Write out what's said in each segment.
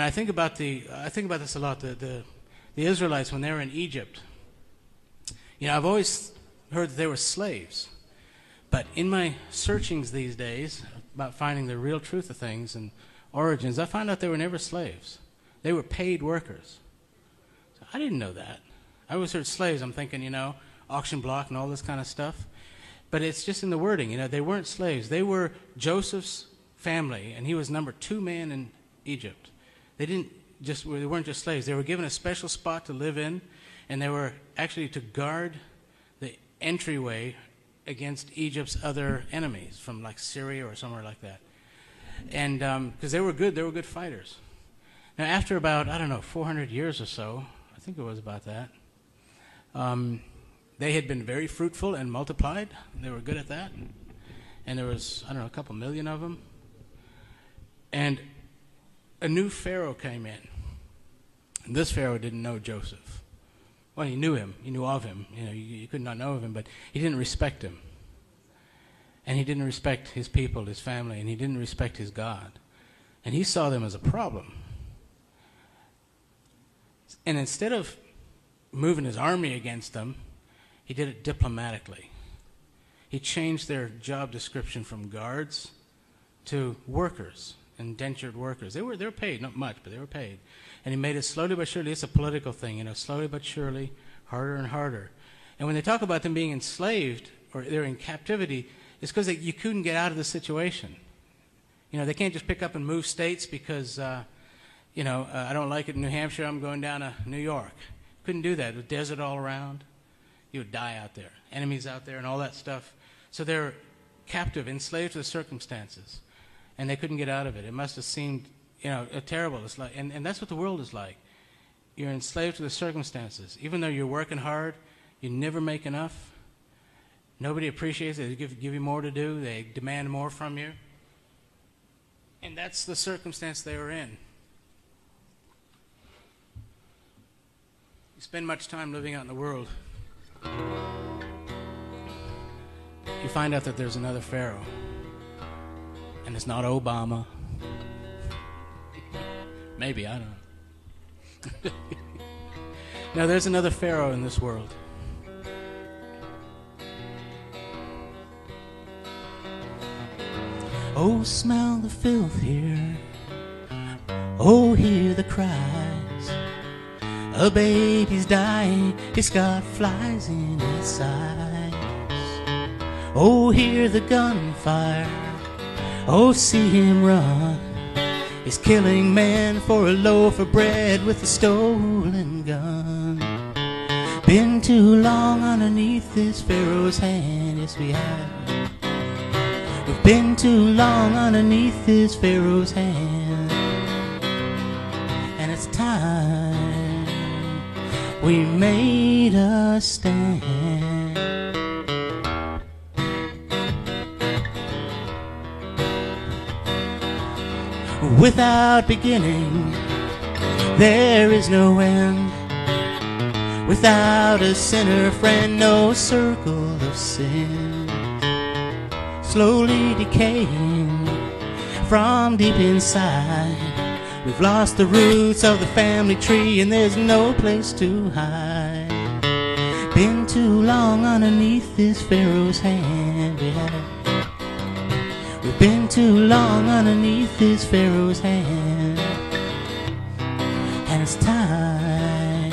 I think about this a lot. The Israelites, when they were in Egypt, I've always heard that they were slaves. But in my searchings these days about finding the real truth of things and origins, I found out they were never slaves. They were paid workers. So I didn't know that. I always heard slaves. I'm thinking, auction block and all this kind of stuff. But it's just in the wording. They weren't slaves. They were Joseph's family, and he was number 2 man in Egypt. They weren't just slaves. They were given a special spot to live in, and they were actually to guard the entryway against Egypt's other enemies from like Syria or somewhere like that. And because they were good fighters. Now after about, 400 years or so, I think it was about that, they had been very fruitful and multiplied. They were good at that. And there was, a couple million of them. And a new Pharaoh came in. And this Pharaoh didn't know Joseph. Well, he knew him. He knew of him. You could not know of him, but he didn't respect him. And he didn't respect his people, his family, and he didn't respect his God. And he saw them as a problem. And instead of moving his army against them, he did it diplomatically. He changed their job description from guards to workers, indentured workers. They were paid, not much, but they were paid. And he made it slowly but surely. It's a political thing, slowly but surely, harder and harder. And when they talk about them being enslaved or they're in captivity, it's because you couldn't get out of the situation. They can't just pick up and move states because, I don't like it in New Hampshire, I'm going down to New York. Couldn't do that. It was desert all around. You would die out there. Enemies out there and all that stuff. So they're captive, enslaved to the circumstances. And they couldn't get out of it. It must have seemed, terrible. It's like, and that's what the world is like. You're enslaved to the circumstances. Even though you're working hard, you never make enough. Nobody appreciates it. They give you more to do. They demand more from you. And that's the circumstance they were in. You spend much time living out in the world, you find out that there's another Pharaoh. And it's not Obama. Maybe, I don't know. Now, there's another Pharaoh in this world. Oh, smell the filth here. Oh, hear the cries. A baby's dying. It's got flies in its eyes. Oh, hear the gunfire. Oh, see him run. He's killing men for a loaf of bread with a stolen gun. Been too long underneath this Pharaoh's hand. Yes, we have. We've been too long underneath this Pharaoh's hand. And it's time we made a stand. Without beginning, there is no end. Without a sinner friend, no circle of sin. Slowly decaying from deep inside. We've lost the roots of the family tree, and there's no place to hide. Been too long underneath this Pharaoh's hand, yeah. We've been too long underneath this Pharaoh's hand. And it's time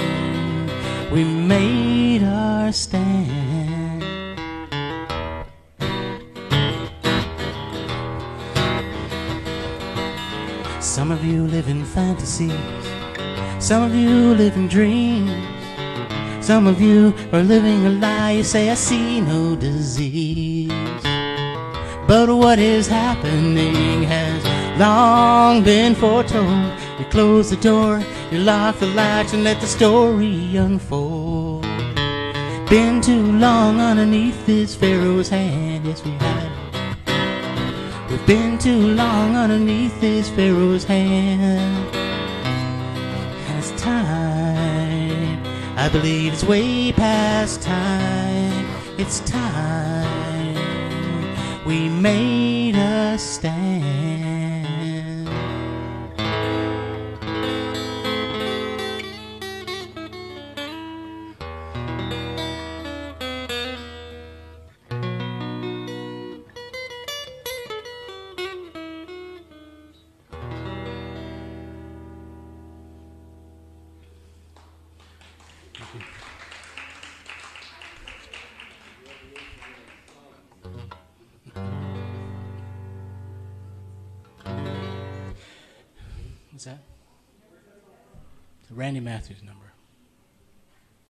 we made our stand. Some of you live in fantasies. Some of you live in dreams. Some of you are living a lie. You say, I see no disease. But what is happening has long been foretold. You close the door, you lock the latch, and let the story unfold. Been too long underneath this Pharaoh's hand, yes we have. We've been too long underneath this Pharaoh's hand. And it's time, I believe it's way past time. It's time we made a stand. What's that? Randy Matthews' number.